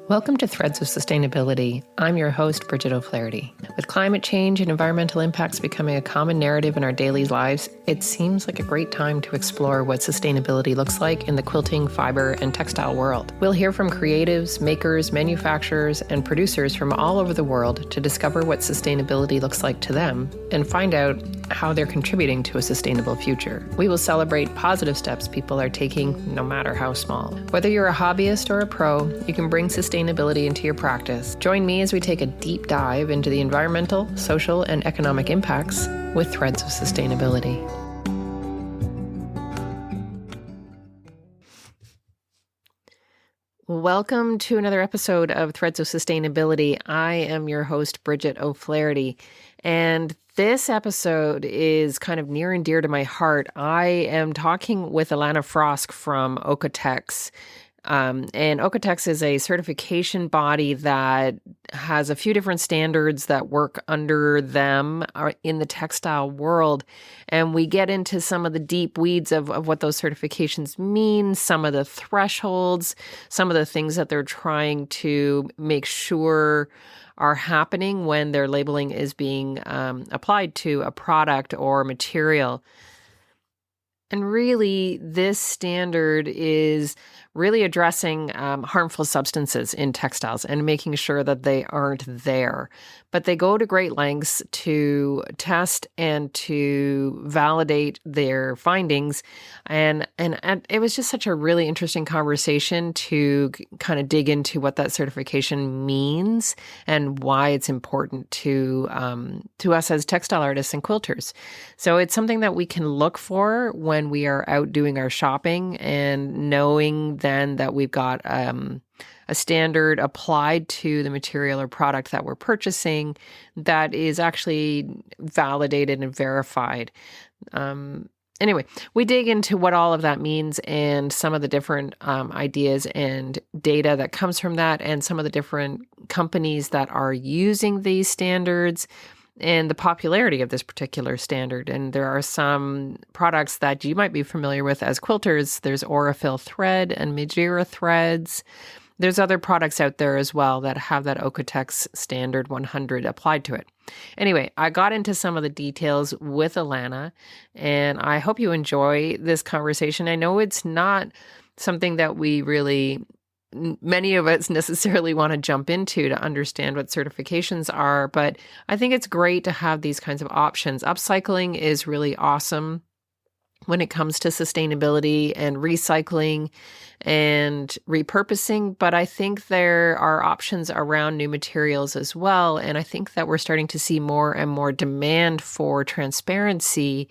Welcome to Threads of Sustainability. I'm your host, Bridget O'Flaherty. With climate change and environmental impacts becoming a common narrative in our daily lives, it seems like a great time to explore what sustainability looks like in the quilting, fiber, and textile world. We'll hear from creatives, makers, manufacturers, and producers from all over the world to discover what sustainability looks like to them and find out how they're contributing to a sustainable future. We will celebrate positive steps people are taking, no matter how small. Whether you're a hobbyist or a pro, you can bring sustainability into your practice. Join me as we take a deep dive into the environmental, social, and economic impacts with Threads of Sustainability. Welcome to another episode of Threads of Sustainability. I am your host, Bridget O'Flaherty, and this episode is kind of near and dear to my heart. I am talking with Elana Frosk from Oeko-Tex. And Oeko-Tex is a certification body that has a few different standards that work under them in the textile world. And we get into some of the deep weeds of what those certifications mean, some of the thresholds, some of the things that they're trying to make sure are happening when their labeling is being applied to a product or material. And really, this standard is really addressing harmful substances in textiles and making sure that they aren't there. But they go to great lengths to test and to validate their findings. And it was just such a really interesting conversation to kind of dig into what that certification means and why it's important to us as textile artists and quilters. So it's something that we can look for when we are out doing our shopping, and knowing then that we've got a standard applied to the material or product that we're purchasing that is actually validated and verified. Anyway, we dig into what all of that means and some of the different ideas and data that comes from that, and some of the different companies that are using these standards and the popularity of this particular standard. And there are some products that you might be familiar with as quilters. There's Aurifil thread and Majira threads. There's other products out there as well that have that Oeko-Tex standard 100 applied to it. Anyway, I got into some of the details with Elana, and I hope you enjoy this conversation. I know it's not something that many of us necessarily want to jump into to understand what certifications are, but I think it's great to have these kinds of options. Upcycling is really awesome when it comes to sustainability and recycling and repurposing, but I think there are options around new materials as well. And I think that we're starting to see more and more demand for transparency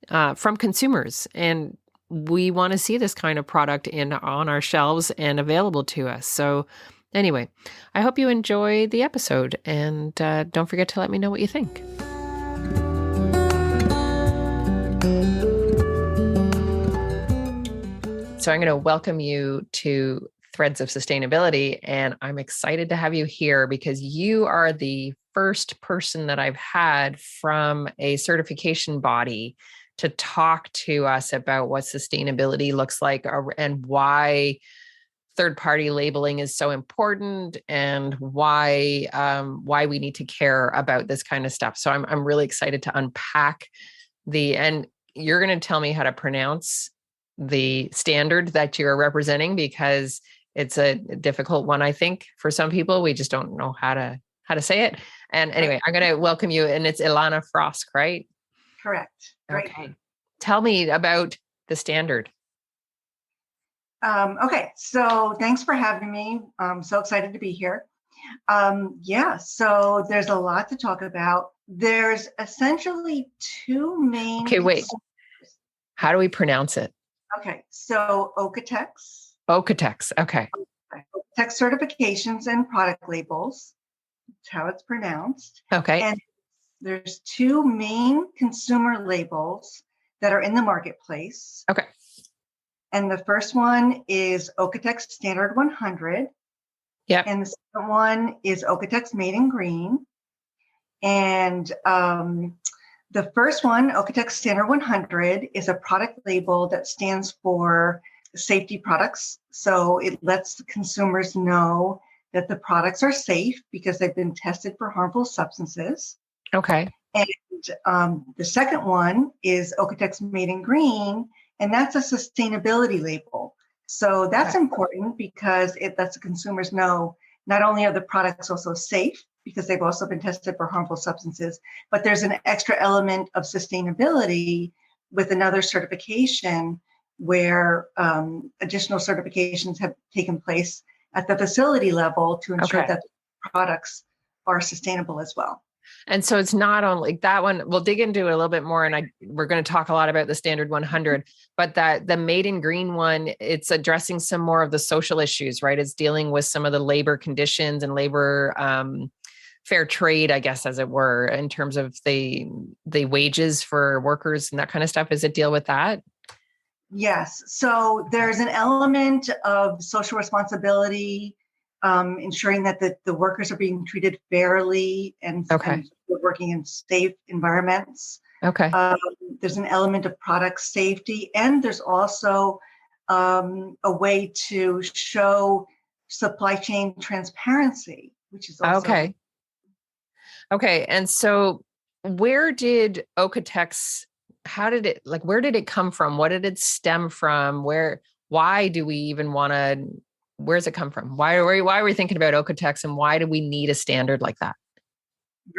from consumers. And we want to see this kind of product on our shelves and available to us. So anyway, I hope you enjoy the episode, and don't forget to let me know what you think. So I'm going to welcome you to Threads of Sustainability, and I'm excited to have you here because you are the first person that I've had from a certification body to talk to us about what sustainability looks like and why third-party labeling is so important, and why we need to care about this kind of stuff. So I'm really excited to unpack and you're going to tell me how to pronounce the standard that you're representing, because it's a difficult one, I think, for some people. We just don't know how to say it. And anyway, I'm going to welcome you, and it's Elana Frosk, right? Correct. Great. Okay. Tell me about the standard. Okay, so thanks for having me. I'm so excited to be here. So there's a lot to talk about. There's essentially two main... Okay, wait. How do we pronounce it? Okay, so Oeko-Tex. Oeko-Tex, okay. Oeko-Tex certifications and product labels. That's how it's pronounced. Okay. And there's two main consumer labels that are in the marketplace. Okay. And the first one is Oeko-Tex Standard 100. Yeah. And the second one is Oeko-Tex Made in Green. And the first one, Oeko-Tex Standard 100, is a product label that stands for safety products. So it lets the consumers know that the products are safe because they've been tested for harmful substances. Okay. And the second one is Oeko-Tex Made in Green, and that's a sustainability label. So that's important because it lets the consumers know not only are the products also safe because they've also been tested for harmful substances, but there's an extra element of sustainability with another certification where additional certifications have taken place at the facility level to ensure that the products are sustainable as well. And so it's not only that one, we'll dig into it a little bit more. And we're going to talk a lot about the standard 100, but that the Made in Green one, it's addressing some more of the social issues, right? It's dealing with some of the labor conditions and labor fair trade, I guess, as it were, in terms of the wages for workers and that kind of stuff. Does it deal with that? Yes. So there's an element of social responsibility, ensuring that the workers are being treated fairly and working in safe environments. Okay. There's an element of product safety, and there's also a way to show supply chain transparency, which is also Okay. And so where did Oeko-Tex, where did it come from? What did it stem from? Why do we even want to, where's it come from? Why are we thinking about Oeko-Tex, and why do we need a standard like that?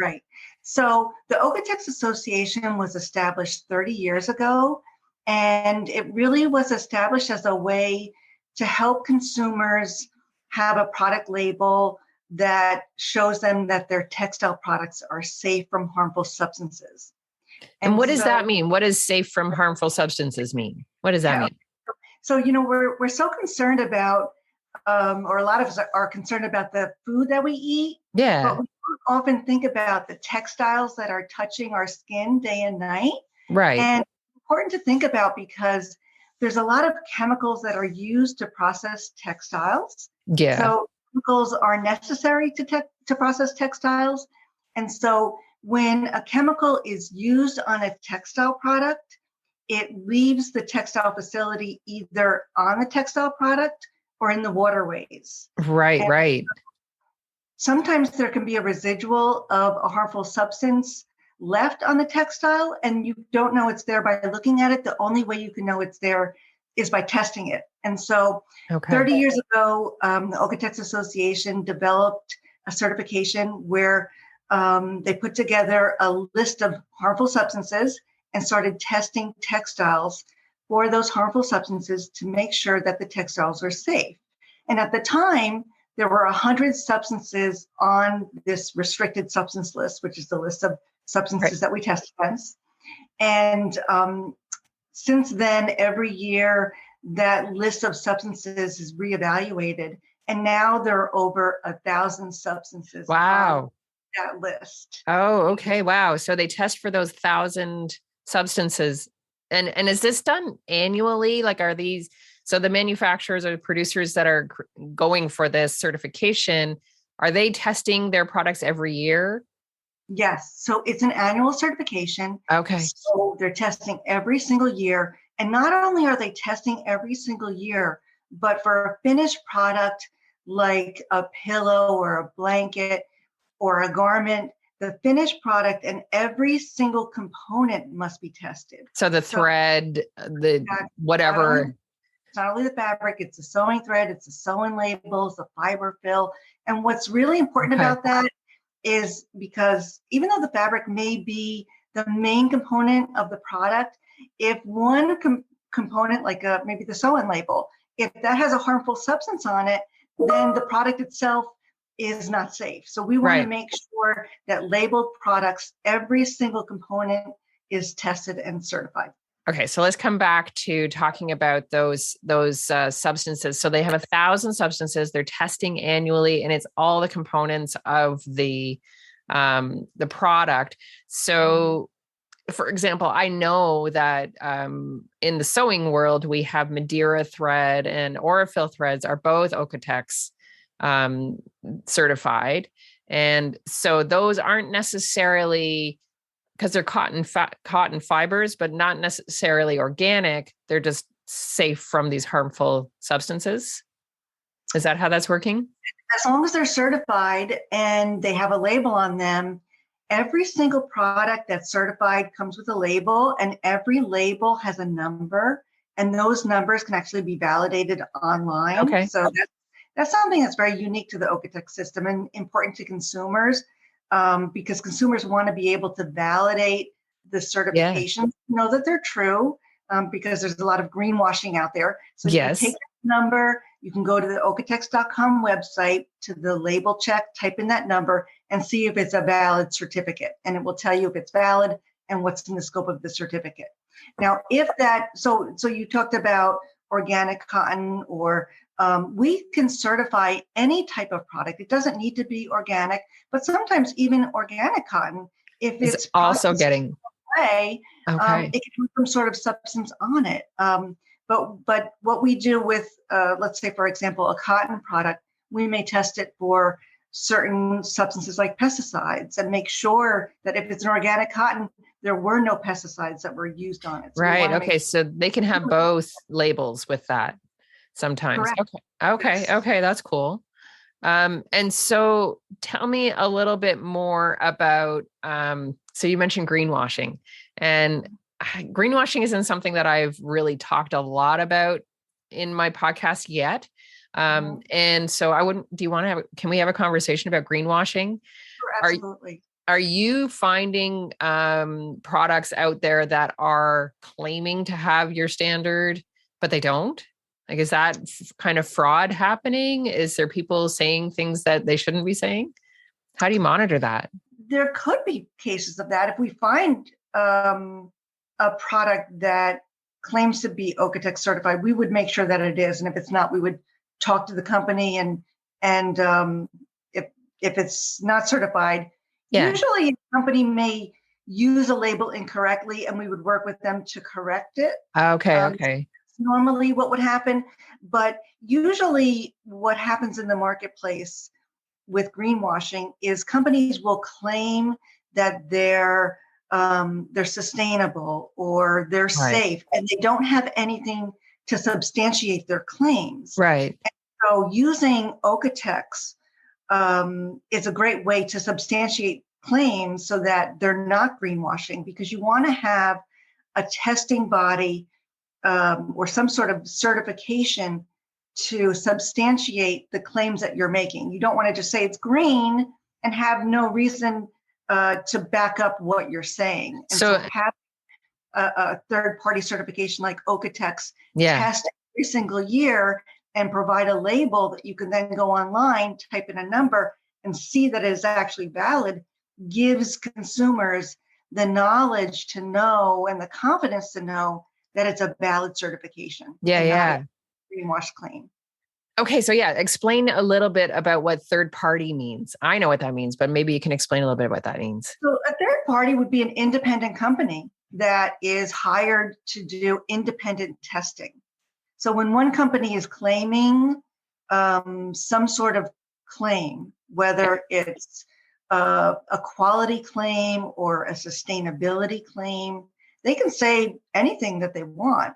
Right. So the Oeko-Tex Association was established 30 years ago, and it really was established as a way to help consumers have a product label that shows them that their textile products are safe from harmful substances. And what does that mean? What does safe from harmful substances mean? What does that mean? So, we're so concerned about, or a lot of us are concerned about the food that we eat. Yeah. But we don't often think about the textiles that are touching our skin day and night. Right. And it's important to think about because there's a lot of chemicals that are used to process textiles. Yeah. So chemicals are necessary to process textiles. And so when a chemical is used on a textile product, it leaves the textile facility either on the textile product or in the waterways. Right, right. Sometimes there can be a residual of a harmful substance left on the textile, and you don't know it's there by looking at it. The only way you can know it's there is by testing it. And so 30 years ago, the Oeko-Tex Association developed a certification where they put together a list of harmful substances and started testing textiles for those harmful substances to make sure that the textiles are safe. And at the time, there were 100 substances on this restricted substance list, which is the list of substances that we test against. And since then, every year, that list of substances is reevaluated. And now there are over 1,000 substances on that list. Oh, okay. Wow. So they test for those 1,000 substances. And is this done annually? Like, are these, so the manufacturers or the producers that are going for this certification, are they testing their products every year? Yes. So it's an annual certification. Okay. So they're testing every single year. And not only are they testing every single year, but for a finished product like a pillow or a blanket or a garment, the finished product and every single component must be tested. So the thread, whatever. It's not only the fabric, it's the sewing thread, it's the sewing labels, the fiber fill. And what's really important about that is because even though the fabric may be the main component of the product, if one component, like maybe the sewing label, if that has a harmful substance on it, then the product itself is not safe. So we want to make sure that labeled products, every single component is tested and certified. Okay, so let's come back to talking about those substances. So they have 1,000 substances. They're testing annually, and it's all the components of the product. So, for example, I know that in the sewing world, we have Madeira thread and Aurifil threads are both Oeko-Tex certified, and so those aren't necessarily, because they're cotton fibers, but not necessarily organic. They're just safe from these harmful substances. Is that how that's working? As long as they're certified and they have a label on them, every single product that's certified comes with a label, and every label has a number, and those numbers can actually be validated online. Okay. So that's something that's very unique to the Oeko-Tex system and important to consumers, because consumers want to be able to validate the Yeah. certifications, know that they're true, because there's a lot of greenwashing out there. So you can take Yes. that number, you can go to the oeko-tex.com website to the label check, type in that number, and see if it's a valid certificate. And it will tell you if it's valid and what's in the scope of the certificate. Now, if that, so you talked about organic cotton, or we can certify any type of product. It doesn't need to be organic, but sometimes even organic cotton, if Is it's also processed getting, way, okay. it can have some sort of substance on it. But what we do with, let's say, for example, a cotton product, we may test it for certain substances like pesticides and make sure that if it's an organic cotton, there were no pesticides that were used on it. So we Right. want to make Okay. So they can have sure. both labels with that sometimes. Correct. Okay. Okay. Yes. Okay. That's cool. And so tell me a little bit more about, so you mentioned greenwashing, and greenwashing isn't something that I've really talked a lot about in my podcast yet. And so do you want to can we have a conversation about greenwashing? Sure, Are, absolutely. are you finding, products out there that are claiming to have your standard, but they don't? Like, is that kind of fraud happening? Is there people saying things that they shouldn't be saying? How do you monitor that? There could be cases of that. If we find a product that claims to be Oeko-Tex certified, we would make sure that it is. And if it's not, we would talk to the company, and if it's not certified, Yeah. usually a company may use a label incorrectly, and we would work with them to correct it. Okay. Okay. Normally what would happen, but usually what happens in the marketplace with greenwashing is companies will claim that they're sustainable or they're Right. safe, and they don't have anything to substantiate their claims. Right. So using Oeko-Tex is a great way to substantiate claims so that they're not greenwashing, because you want to have a testing body, or some sort of certification to substantiate the claims that you're making. You don't want to just say it's green and have no reason to back up what you're saying. And so have a third-party certification like Oeko-Tex test every single year and provide a label that you can then go online, type in a number, and see that it is actually valid, gives consumers the knowledge to know and the confidence to know that it's a valid certification. Yeah. Not a greenwash claim. Okay. So explain a little bit about what third party means. I know what that means, but maybe you can explain a little bit what that means. So a third party would be an independent company that is hired to do independent testing. So when one company is claiming some sort of claim, whether it's a quality claim or a sustainability claim, they can say anything that they want.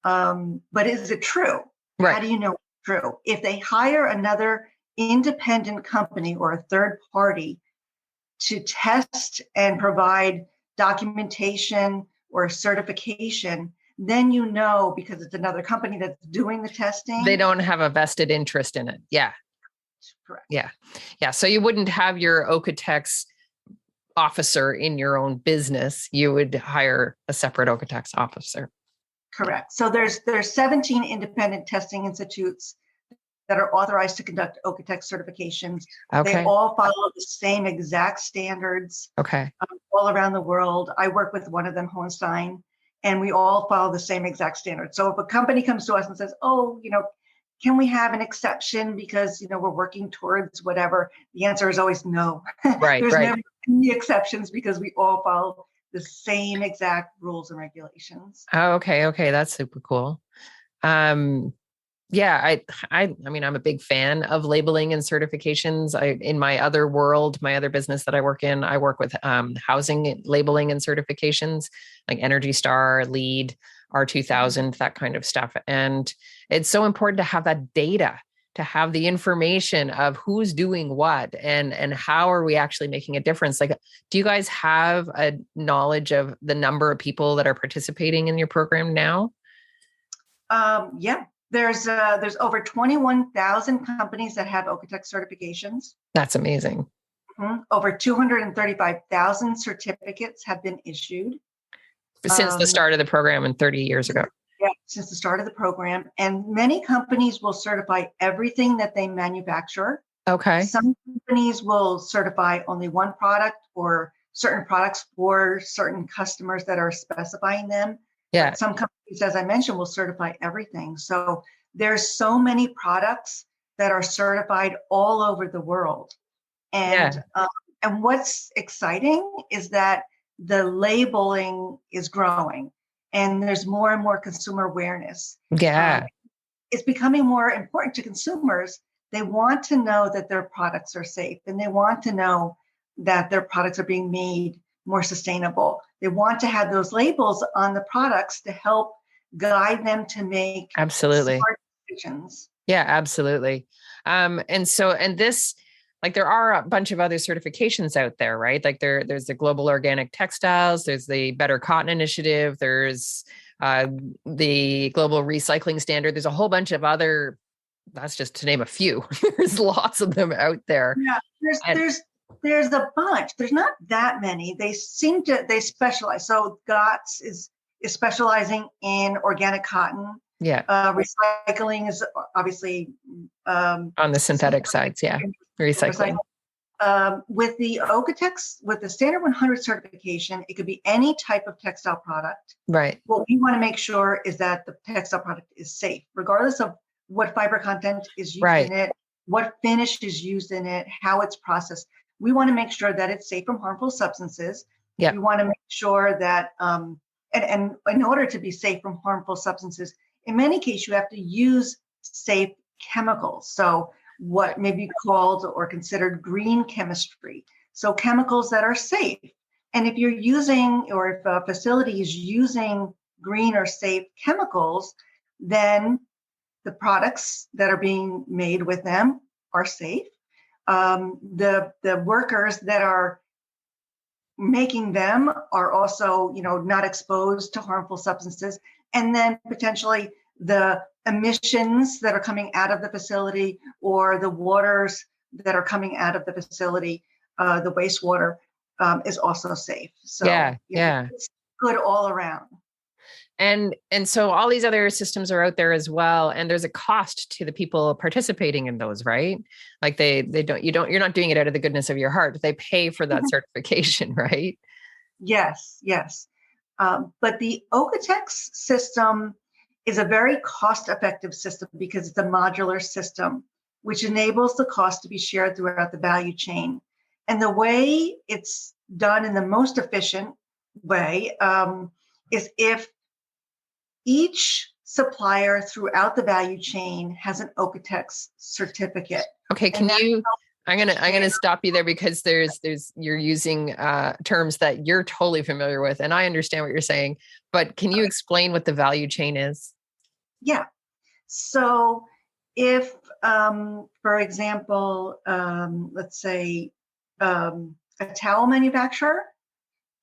But is it true? Right. How do you know it's true? If they hire another independent company or a third party to test and provide documentation or certification, then you know, because it's another company that's doing the testing. They don't have a vested interest in it. Yeah. Correct. Yeah. So you wouldn't have your Oeko-Tex officer in your own business. You would hire a separate Oeko-Tex officer. Correct. So there's 17 independent testing institutes that are authorized to conduct Oeko-Tex certifications. Okay. They all follow the same exact standards. Okay. All around the world. I work with one of them, Hohenstein, and we all follow the same exact standards. So if a company comes to us and says, "Oh, can we have an exception because we're working towards whatever?" The answer is always no. Right. There's never any exceptions because we all follow the same exact rules and regulations. Oh, okay. Okay. That's super cool. Yeah, I mean, I'm a big fan of labeling and certifications. In my other world, my other business that I work in, I work with housing labeling and certifications like Energy Star, LEED, R2000, that kind of stuff. And it's so important to have that data to have the information of who's doing what and how are we actually making a difference. Like, do you guys have a knowledge of the number of people that are participating in your program now? Yeah, there's over 21,000 companies that have Oeko-Tex certifications. That's amazing. Over 235,000 certificates have been issued Since the start of the program and 30 years ago. Yeah, since the start of the program. And many companies will certify everything that they manufacture. Okay. Some companies will certify only one product or certain products for certain customers that are specifying them. Yeah. But some companies, as I mentioned, will certify everything. So there's so many products that are certified all over the world. And what's exciting is that the labeling is growing and there's more and more consumer awareness. Yeah. It's becoming more important to consumers. They want to know that their products are safe and they want to know that their products are being made more sustainable. They want to have those labels on the products to help guide them to make absolutely smart decisions. Yeah, absolutely. And this, like, there are a bunch of other certifications out there, right? Like there's the Global Organic Textiles, there's the Better Cotton Initiative, there's the Global Recycling Standard. There's a whole bunch of other, that's just to name a few. There's lots of them out there. Yeah, there's a bunch. There's not that many. They specialize. So GOTS is specializing in organic cotton. Yeah. Recycling is obviously on the synthetic sides. Yeah. Recycling. With the Oeko-Tex, with the Standard 100 certification, it could be any type of textile product. Right. What we want to make sure is that the textile product is safe, regardless of what fiber content is used in it, what finish is used in it, how it's processed. We want to make sure that it's safe from harmful substances. Yeah. We want to make sure that, and in order to be safe from harmful substances, in many cases, you have to use safe chemicals. So what may be called or considered green chemistry. So chemicals that are safe. And if you're using, or if a facility is using green or safe chemicals, then the products that are being made with them are safe. The workers that are making them are also, not exposed to harmful substances. And then potentially the emissions that are coming out of the facility or the waters that are coming out of the facility, the wastewater is also safe. So it's good all around. And so all these other systems are out there as well. And there's a cost to the people participating in those, right? Like you're not doing it out of the goodness of your heart. They pay for that certification, right? Yes. But the Oeko-Tex system is a very cost-effective system because it's a modular system, which enables the cost to be shared throughout the value chain. And the way it's done in the most efficient way is if each supplier throughout the value chain has an Oeko-Tex certificate. Okay, I'm gonna stop you there because you're using terms that you're totally familiar with, and I understand what you're saying. But can you explain what the value chain is? Yeah. So if, for example, let's say a towel manufacturer.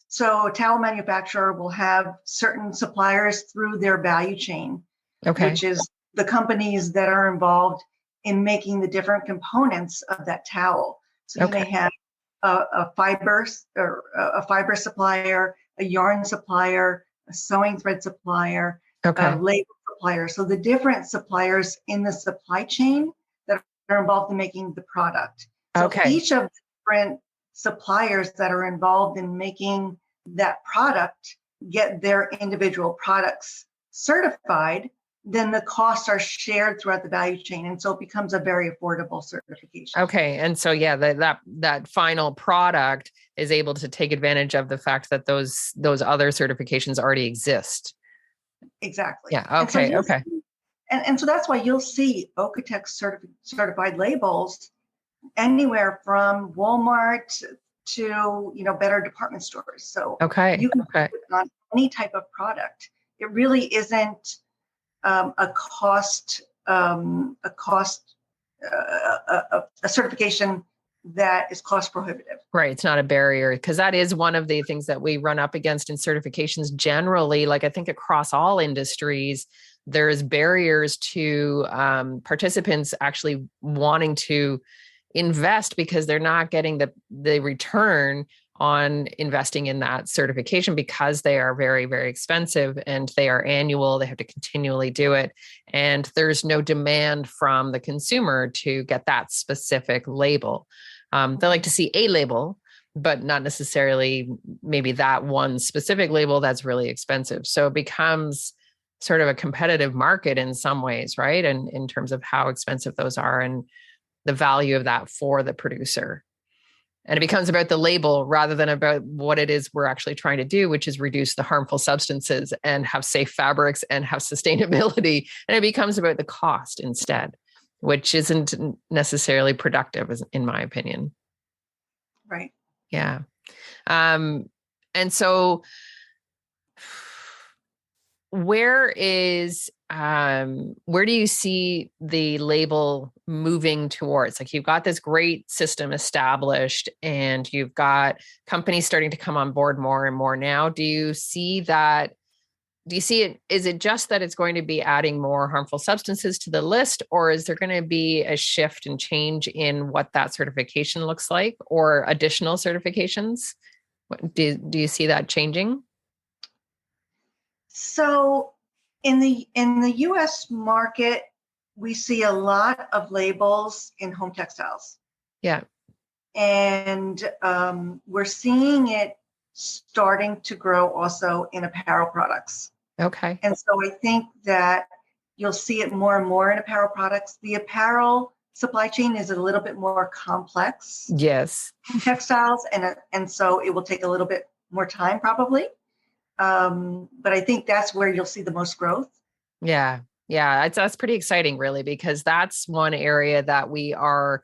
So a towel manufacturer will have certain suppliers through their value chain, which is the companies that are involved in making the different components of that towel. So you may have a fiber supplier, a yarn supplier, a sewing thread supplier, a label supplier. So the different suppliers in the supply chain that are involved in making the product. So each of the different suppliers that are involved in making that product get their individual products certified, then the costs are shared throughout the value chain. And so it becomes a very affordable certification. Okay. And so, that final product is able to take advantage of the fact that those other certifications already exist. Exactly. Yeah. Okay. And so that's why you'll see Oeko-Tex certified labels anywhere from Walmart to, better department stores. So you can put it on any type of product. It really isn't a cost a certification that is cost prohibitive. Right. It's not a barrier, because that is one of the things that we run up against in certifications generally. Like I think across all industries, there's barriers to participants actually wanting to invest because they're not getting the return on investing in that certification, because they are very, very expensive and they are annual. They have to continually do it. And there's no demand from the consumer to get that specific label. They like to see a label, but not necessarily maybe that one specific label that's really expensive. So it becomes sort of a competitive market in some ways, right? And in terms of how expensive those are and the value of that for the producer. And it becomes about the label rather than about what it is we're actually trying to do, which is reduce the harmful substances and have safe fabrics and have sustainability. And it becomes about the cost instead, which isn't necessarily productive, in my opinion. Right. Yeah. And so where do you see the label moving towards? Like you've got this great system established and you've got companies starting to come on board more and more now. Do you see it? Is it just that it's going to be adding more harmful substances to the list, or is there going to be a shift and change in what that certification looks like, or additional certifications? Do you see that changing? So in the US market, we see a lot of labels in home textiles. Yeah. And we're seeing it starting to grow also in apparel products. Okay. And so I think that you'll see it more and more in apparel products. The apparel supply chain is a little bit more complex. Yes. In textiles, and so it will take a little bit more time probably. But I think that's where you'll see the most growth. Yeah. Yeah. That's pretty exciting, really, because that's one area that we're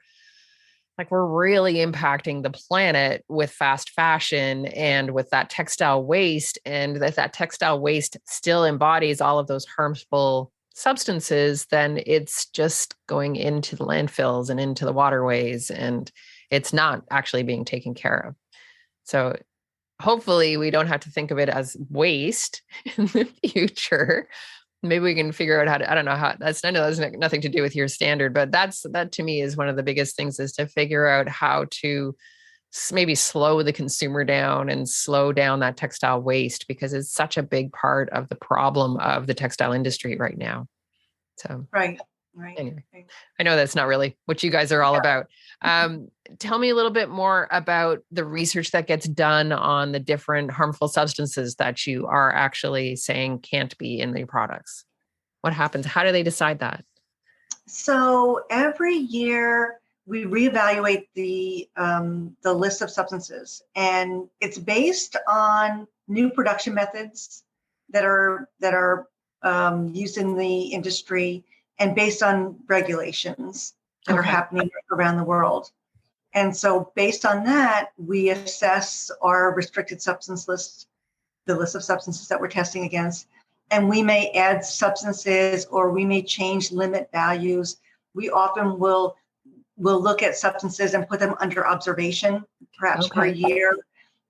really impacting the planet with fast fashion and with that textile waste. And if that textile waste still embodies all of those harmful substances, then it's just going into the landfills and into the waterways, and it's not actually being taken care of. So hopefully we don't have to think of it as waste in the future. Maybe we can figure out how to, I don't know how I know that's nothing to do with your standard, but that to me is one of the biggest things, is to figure out how to maybe slow the consumer down and slow down that textile waste, because it's such a big part of the problem of the textile industry right now. So, right. Anyway, I know that's not really what you guys are all about. Tell me a little bit more about the research that gets done on the different harmful substances that you are actually saying can't be in the products. What happens? How do they decide that? So every year we reevaluate the list of substances, and it's based on new production methods that are used in the industry, and based on regulations that are happening around the world. And so based on that, we assess our restricted substance list, the list of substances that we're testing against, and we may add substances or we may change limit values. We often will look at substances and put them under observation, perhaps for a year,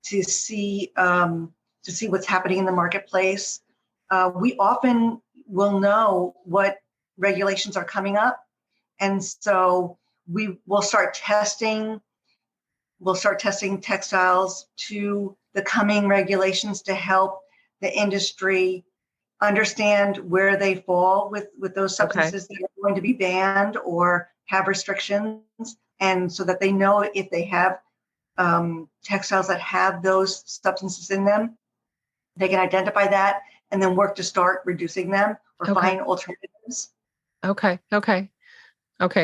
to see what's happening in the marketplace. We often will know what regulations are coming up, and so we will start testing. We'll start testing textiles to the coming regulations to help the industry understand where they fall with those substances that are going to be banned or have restrictions, and so that they know if they have textiles that have those substances in them, they can identify that and then work to start reducing them or find alternatives. Okay.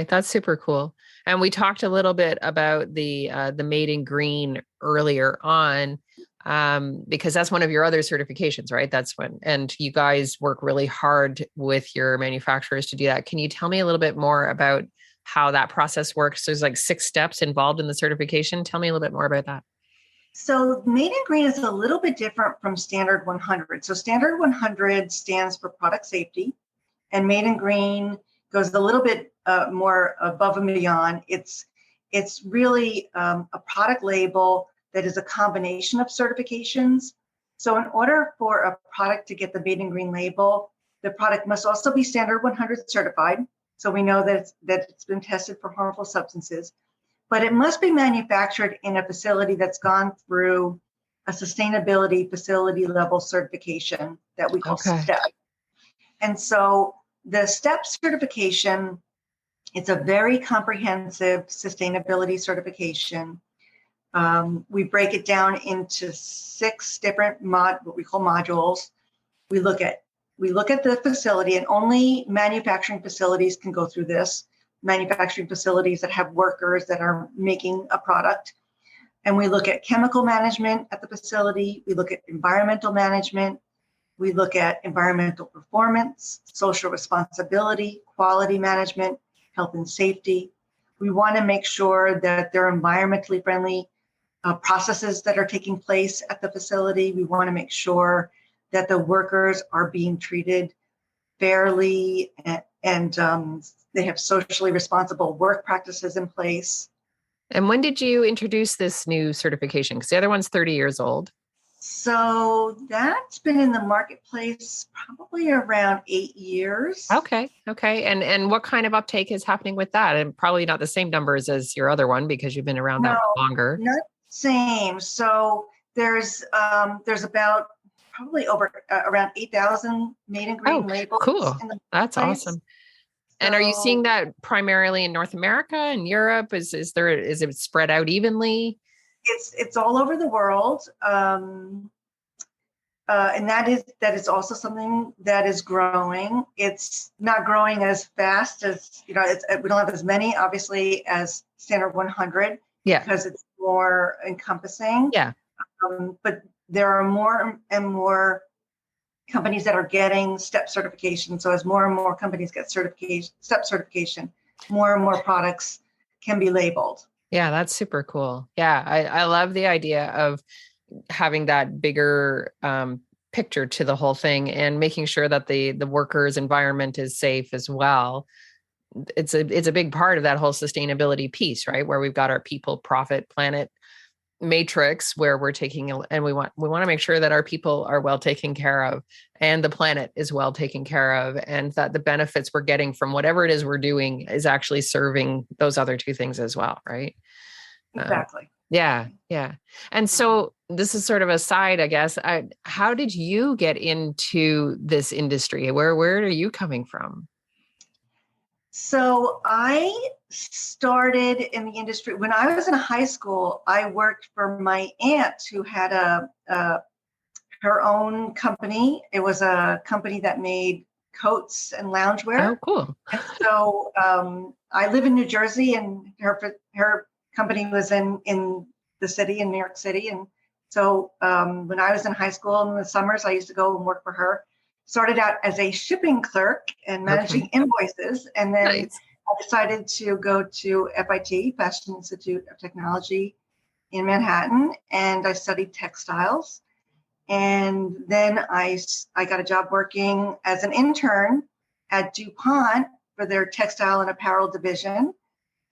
That's super cool. And we talked a little bit about the made in green earlier on, because that's one of your other certifications, right? And you guys work really hard with your manufacturers to do that. Can you tell me a little bit more about how that process works? There's like 6 steps involved in the certification. Tell me a little bit more about that. So Made in Green is a little bit different from Standard 100. So Standard 100 stands for product safety, and Made in Green goes a little bit more above and beyond. It's really a product label that is a combination of certifications. So in order for a product to get the Made in Green label, the product must also be Standard 100 certified. So we know that it's been tested for harmful substances, but it must be manufactured in a facility that's gone through a sustainability facility level certification that we call STEP. And so the STEP certification, it's a very comprehensive sustainability certification. We break it down into 6 different what we call modules. We look at the facility, and only manufacturing facilities can go through this. Manufacturing facilities that have workers that are making a product. And we look at chemical management at the facility. We look at environmental management. We look at environmental performance, social responsibility, quality management, health and safety. We want to make sure that they're environmentally friendly processes that are taking place at the facility. We want to make sure that the workers are being treated fairly and they have socially responsible work practices in place. And when did you introduce this new certification? Because the other one's 30 years old. So that's been in the marketplace probably around 8 years. Okay. And what kind of uptake is happening with that? And probably not the same numbers as your other one because you've been around that longer. Not same. So there's about probably over around 8,000 Made in Green labels. Cool. That's awesome. And are you seeing that primarily in North America and Europe? Is it spread out evenly? It's all over the world, and that is also something that is growing. It's not growing as fast as we don't have as many, obviously, as Standard 100. Yeah, because it's more encompassing. Yeah, but there are more and more companies that are getting STEP certification. So as more and more companies get STEP certification, more and more products can be labeled. Yeah, that's super cool. Yeah, I love the idea of having that bigger picture to the whole thing and making sure that the workers' environment is safe as well. It's a big part of that whole sustainability piece, right? Where we've got our people, profit, planet matrix where we're taking, and we want to make sure that our people are well taken care of and the planet is well taken care of, and that the benefits we're getting from whatever it is we're doing is actually serving those other two things as well, right? Exactly. Yeah. And so this is sort of a side, I guess. How did you get into this industry? Where are you coming from? So I started in the industry when I was in high school. I worked for my aunt who had her own company. It was a company that made coats and loungewear. Oh, cool. And so I live in New Jersey, and her company was in the city, in New York City. And so when I was in high school in the summers, I used to go and work for her. Started out as a shipping clerk and managing invoices. And then I decided to go to FIT, Fashion Institute of Technology in Manhattan, and I studied textiles. And then I got a job working as an intern at DuPont for their textile and apparel division.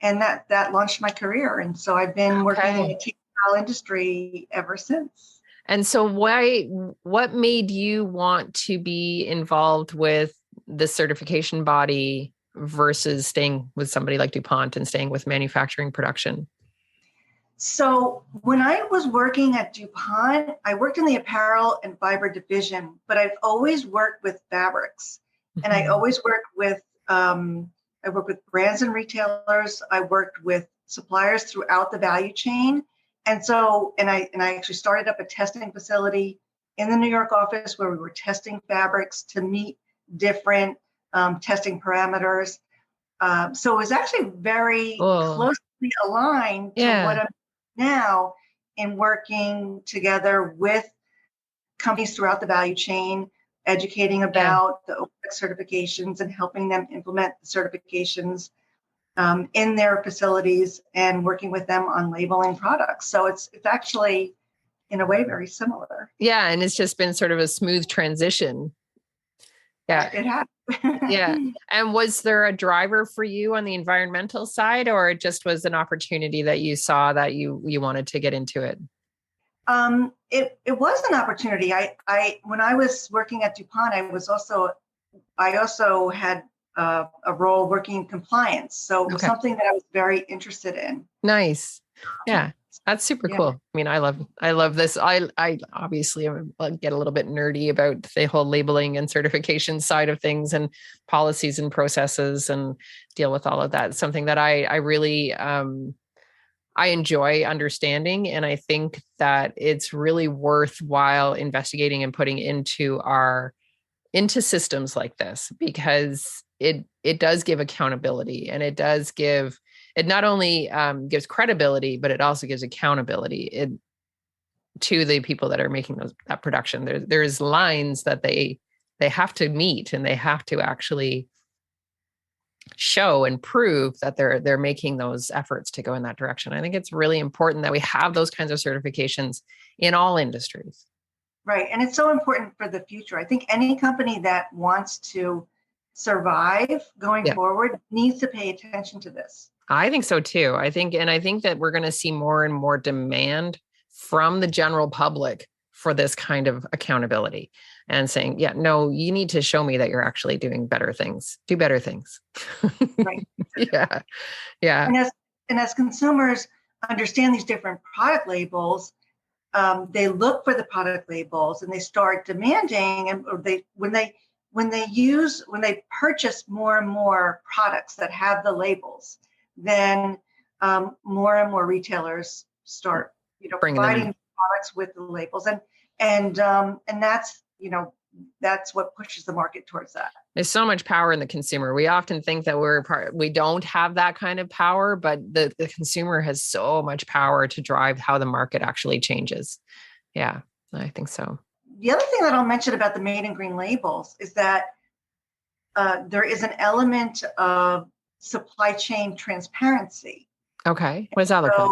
And that launched my career. And so I've been working in the textile industry ever since. And so what made you want to be involved with the certification body versus staying with somebody like DuPont and staying with manufacturing production? So when I was working at DuPont, I worked in the apparel and fiber division, but I've always worked with fabrics. Mm-hmm. And I always worked with, I worked with brands and retailers. I worked with suppliers throughout the value chain. And so, and I actually started up a testing facility in the New York office where we were testing fabrics to meet different testing parameters. So it was actually very closely aligned to what I'm doing now in working together with companies throughout the value chain, educating about the Oeko-Tex certifications and helping them implement the certifications in their facilities and working with them on labeling products. So it's actually, in a way, very similar. Yeah, and it's just been sort of a smooth transition. Yeah. It Yeah. happened. And was there a driver for you on the environmental side, or it just was an opportunity that you saw that you wanted to get into it? It was an opportunity. When I was working at DuPont, I also had a role working in compliance. So it was Okay. something that I was very interested in. Nice. Yeah. That's super Yeah. cool. I mean, I love this. I obviously get a little bit nerdy about the whole labeling and certification side of things and policies and processes and deal with all of that. It's something that I really I enjoy understanding. And I think that it's really worthwhile investigating and putting into systems like this, because it does give accountability, and it not only gives credibility, but it also gives accountability to the people that are making that production. There's lines that they have to meet, and they have to actually show and prove that they're making those efforts to go in that direction. I think it's really important that we have those kinds of certifications in all industries. Right. And it's so important for the future. I think any company that wants to survive going Yeah. forward needs to pay attention to this. I think so too. I think that we're going to see more and more demand from the general public for this kind of accountability and saying, yeah, no, you need to show me that you're actually doing better things. Do better things. Right. Yeah. Yeah. And as consumers understand these different product labels, they look for the product labels and they start demanding, and or they when they purchase more and more products that have the labels, then more and more retailers start Bringing them in. providing products with the labels, and that's what pushes the market towards that. There's so much power in the consumer. We often think that we don't have that kind of power, but the consumer has so much power to drive how the market actually changes. Yeah, I think so. The other thing that I'll mention about the made in green labels is that there is an element of supply chain transparency. Okay. What does that look like?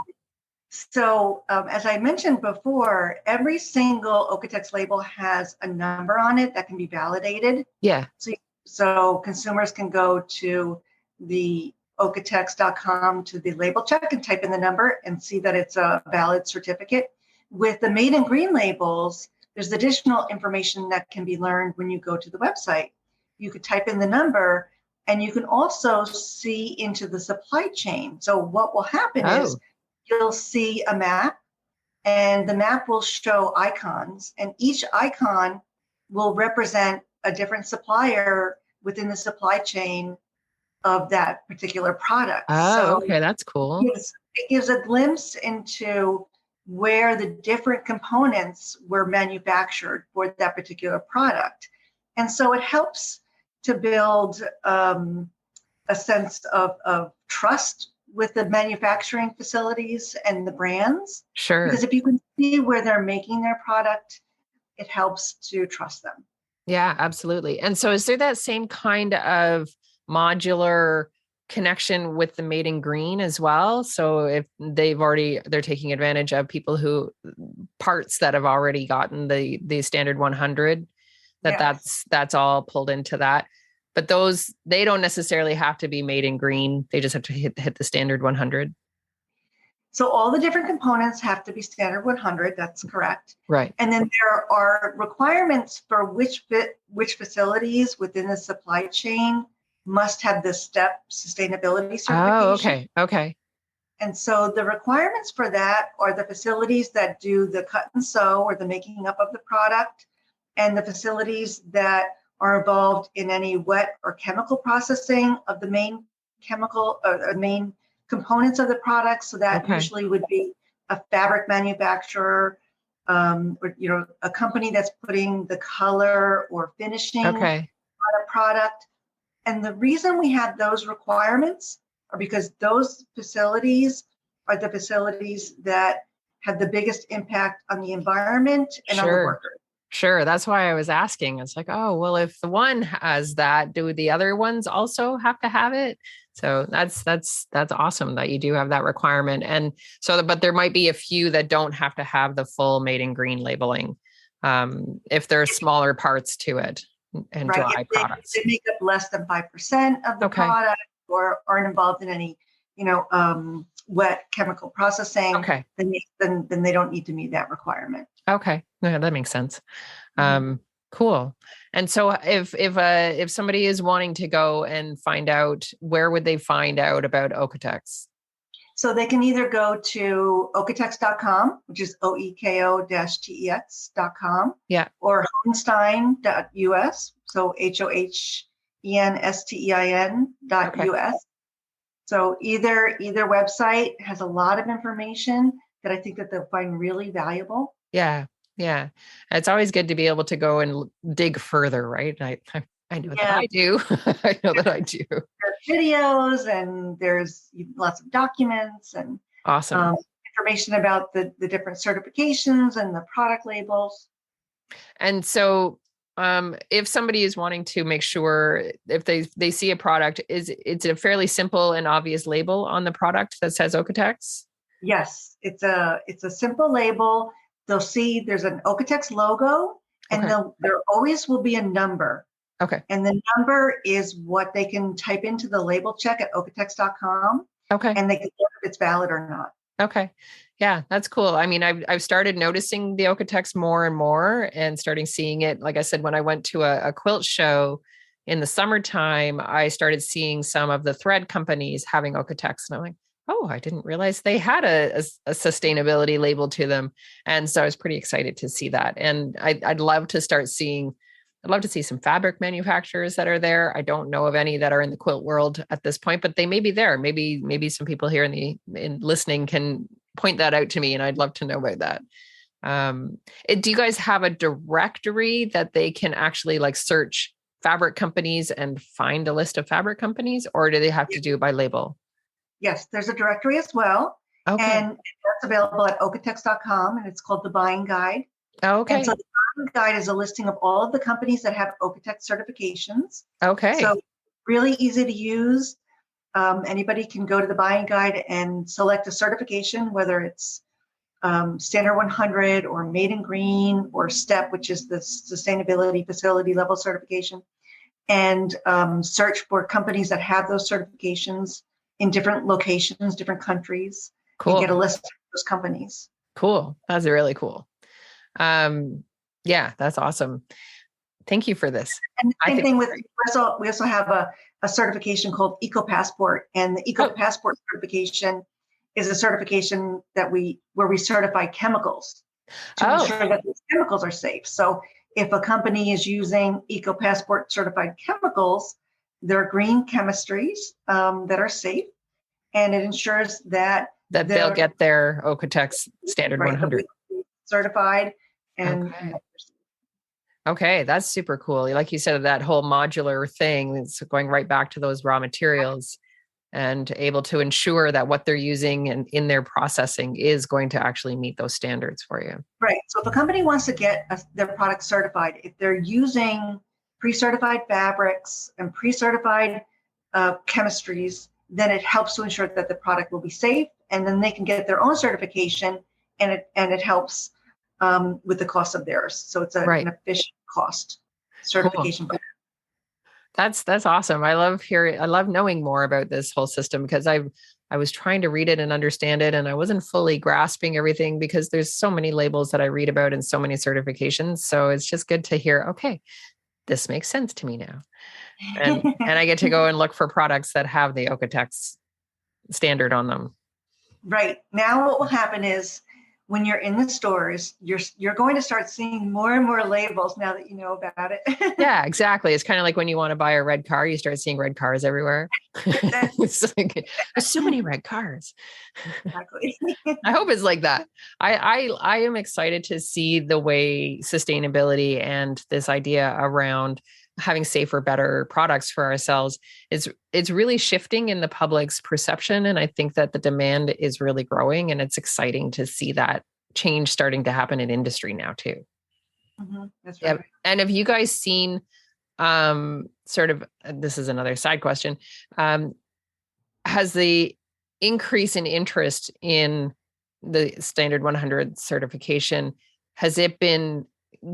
So, as I mentioned before, every single Oeko-Tex label has a number on it that can be validated. Yeah. So consumers can go to the oeko-tex.com to the label check and type in the number and see that it's a valid certificate. With the made in green labels, there's additional information that can be learned when you go to the website. You could type in the number, and you can also see into the supply chain. So what will happen is you'll see a map, and the map will show icons, and each icon will represent a different supplier within the supply chain of that particular product. Oh, okay. That's cool. It gives a glimpse into where the different components were manufactured for that particular product. And so it helps to build a sense of trust with the manufacturing facilities and the brands. Sure. Because if you can see where they're making their product, it helps to trust them. Yeah, absolutely. And so is there that same kind of modular connection with the made in green as well? So if they're taking advantage of people who parts that have already gotten the standard 100, that's all pulled into that. But they don't necessarily have to be made in green. They just have to hit the standard 100. So all the different components have to be standard 100. That's correct. Right. And then there are requirements for which facilities within the supply chain must have the STEP sustainability certification. Oh, okay. And so the requirements for that are the facilities that do the cut and sew or the making up of the product, and the facilities that are involved in any wet or chemical processing of the main chemical or main components of the product. So that usually would be a fabric manufacturer, or a company that's putting the color or finishing on a product. And the reason we have those requirements are because those facilities are the facilities that have the biggest impact on the environment and on the workers. Sure. That's why I was asking. It's like, oh, well, if the one has that, do the other ones also have to have it? So that's awesome that you do have that requirement. And so, but there might be a few that don't have to have the full made in green labeling, if there are smaller parts to it. and Right. dry products. If they make up less than 5% of the Okay. product or aren't involved in any, wet chemical processing, Okay. then they don't need to meet that requirement. Okay. Yeah, that makes sense. Mhm. Cool. And so if somebody is wanting to go and find out, where would they find out about Oeko-Tex? So they can either go to oekotex.com, which is oeko-tex.com, Yeah. or hohenstein.us, so Okay. hohenstein.us. So either website has a lot of information that I think that they'll find really valuable. Yeah. Yeah. It's always good to be able to go and dig further, right? I know that Yeah, I do. I know that I do. there's videos and there's lots of documents and Awesome. information about the different certifications and the product labels. And so if somebody is wanting to make sure, if they see a product, it's a fairly simple and obvious label on the product that says Oeko-Tex? Yes, it's a simple label. They'll see there's an Oeko-Tex logo, and Okay. there always will be a number. Okay. And the number is what they can type into the label check at oekotex.com, Okay. and they can check if it's valid or not. Okay. Yeah, that's cool. I mean, I've started noticing the Oeko-Tex more and more and starting seeing it. Like I said, when I went to a quilt show in the summertime, I started seeing some of the thread companies having Oeko-Tex. And I'm like, oh, I didn't realize they had a sustainability label to them. And so I was pretty excited to see that. And I'd love to see some fabric manufacturers that are there. I don't know of any that are in the quilt world at this point, but they may be there. Maybe some people here in listening can point that out to me, and I'd love to know about that. Do you guys have a directory that they can actually like search fabric companies and find a list of fabric companies, or do they have to do it by label? Yes, there's a directory as well. Okay. And that's available at oekotex.com, and it's called the Buying Guide. Okay. And so the Buying Guide is a listing of all of the companies that have Oeko-Tex certifications. Okay. So really easy to use. Anybody can go to the Buying Guide and select a certification, whether it's Standard 100 or Made in Green or STEP, which is the Sustainability Facility Level certification, and search for companies that have those certifications in different locations, different countries, and get a Cool. list of those companies. Cool. That's really cool. Yeah, that's awesome. Thank you for this. And the I same think thing with, we also have a certification called Eco Passport, and the Eco Passport certification is a certification where we certify chemicals to ensure that these chemicals are safe. So if a company is using Eco Passport certified chemicals, they're green chemistries that are safe, and it ensures that they'll get their Oeko-Tex standard right, 100 certified and Okay. Okay, that's super cool. Like you said, that whole modular thing, it's going right back to those raw materials and able to ensure that what they're using and in their processing is going to actually meet those standards for you. Right. So if a company wants to get their product certified, if they're using pre-certified fabrics and pre-certified chemistries, then it helps to ensure that the product will be safe, and then they can get their own certification, and it helps with the cost of theirs. So it's an efficient cost certification. Cool. That's awesome. I love knowing more about this whole system, because I was trying to read it and understand it, and I wasn't fully grasping everything because there's so many labels that I read about and so many certifications. So it's just good to hear, okay, this makes sense to me now. And I get to go and look for products that have the Oeko-Tex standard on them. Right. Now what will happen is, when you're in the stores, you're going to start seeing more and more labels now that you know about it. Yeah, exactly. It's kind of like when you want to buy a red car, you start seeing red cars everywhere. It's like, there's so many red cars. Exactly. I hope it's like that. I am excited to see the way sustainability and this idea around having safer, better products for ourselves it's really shifting in the public's perception. And I think that the demand is really growing, and it's exciting to see that change starting to happen in industry now too. Mm-hmm. That's right. Yeah. And have you guys seen sort of, this is another side question, has the increase in interest in the standard 100 certification, has it been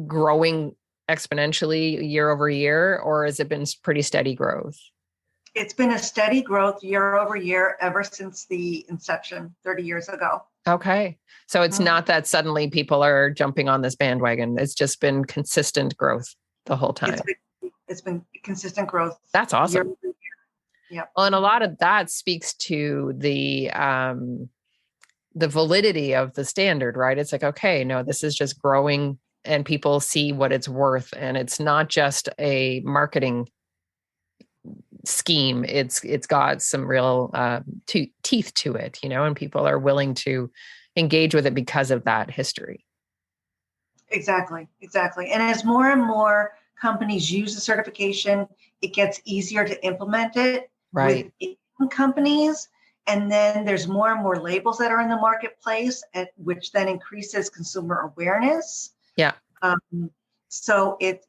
growing exponentially year over year, or has it been pretty steady growth? It's been a steady growth year over year ever since the inception 30 years ago. Okay. So it's not that suddenly people are jumping on this bandwagon. It's just been consistent growth the whole time. It's been consistent growth. That's awesome. Year. Yeah. Well, and a lot of that speaks to the validity of the standard, right? It's like, okay, no, this is just growing and people see what it's worth. And it's not just a marketing scheme. It's got some real teeth to it, and people are willing to engage with it because of that history. Exactly. And as more and more companies use the certification, it gets easier to implement it right. with companies. And then there's more and more labels that are in the marketplace, which then increases consumer awareness. Yeah. So it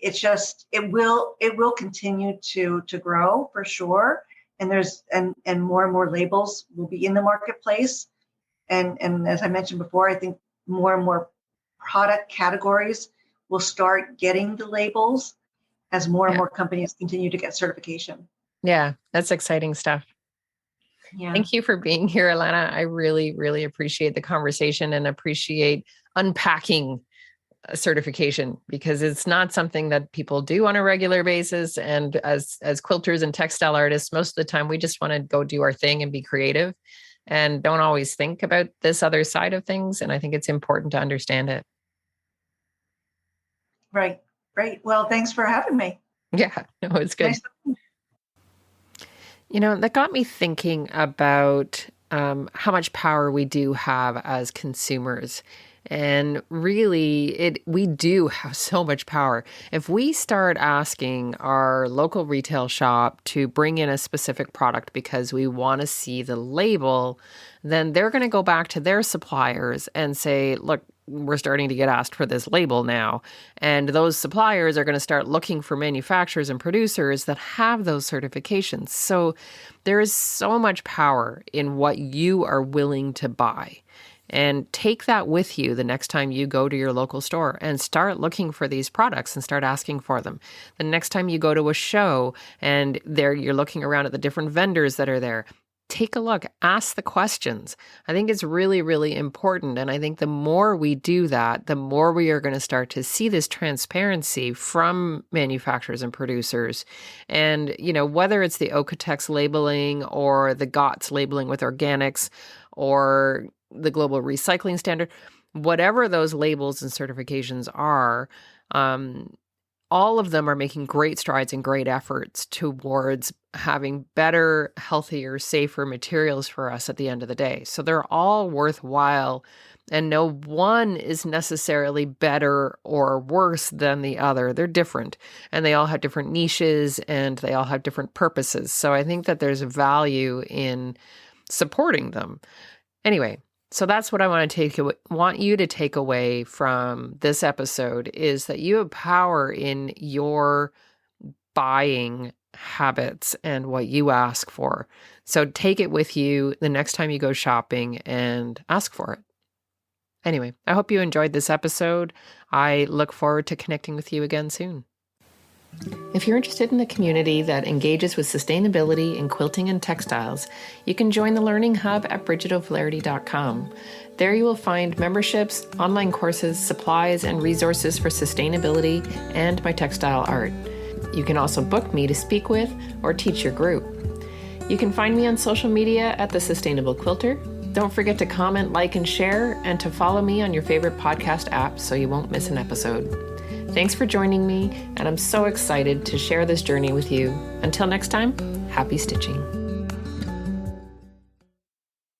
will continue to grow for sure. And and more labels will be in the marketplace. And as I mentioned before, I think more and more product categories will start getting the labels as more and more companies continue to get certification. Yeah, that's exciting stuff. Yeah. Thank you for being here, Elana. I really, really appreciate the conversation and appreciate unpacking certification, because it's not something that people do on a regular basis. And as quilters and textile artists, most of the time we just want to go do our thing and be creative and don't always think about this other side of things. And I think it's important to understand it. Right. Great. Well, thanks for having me. Yeah, no, it's good. Nice. That got me thinking about how much power we do have as consumers. And really, we do have so much power. If we start asking our local retail shop to bring in a specific product because we want to see the label, then they're going to go back to their suppliers and say, look, we're starting to get asked for this label now. And those suppliers are going to start looking for manufacturers and producers that have those certifications. So there is so much power in what you are willing to buy. And take that with you the next time you go to your local store and start looking for these products and start asking for them. The next time you go to a show and you're looking around at the different vendors that are there, take a look, ask the questions. I think it's really, really important. And I think the more we do that, the more we are going to start to see this transparency from manufacturers and producers. And, whether it's the Oeko-Tex labeling or the GOTS labeling with organics or the global recycling standard, whatever those labels and certifications are, all of them are making great strides and great efforts towards having better, healthier, safer materials for us at the end of the day. So they're all worthwhile, and no one is necessarily better or worse than the other. They're different, and they all have different niches, and they all have different purposes. So I think that there's value in supporting them. Anyway, so that's what I want you to take away from this episode, is that you have power in your buying habits and what you ask for. So take it with you the next time you go shopping and ask for it. Anyway, I hope you enjoyed this episode. I look forward to connecting with you again soon. If you're interested in a community that engages with sustainability in quilting and textiles, you can join the Learning Hub at bridgetoflaherty.com. There you will find memberships, online courses, supplies, and resources for sustainability and my textile art. You can also book me to speak with or teach your group. You can find me on social media at The Sustainable Quilter. Don't forget to comment, like, and share, and to follow me on your favorite podcast app so you won't miss an episode. Thanks for joining me, and I'm so excited to share this journey with you. Until next time, happy stitching.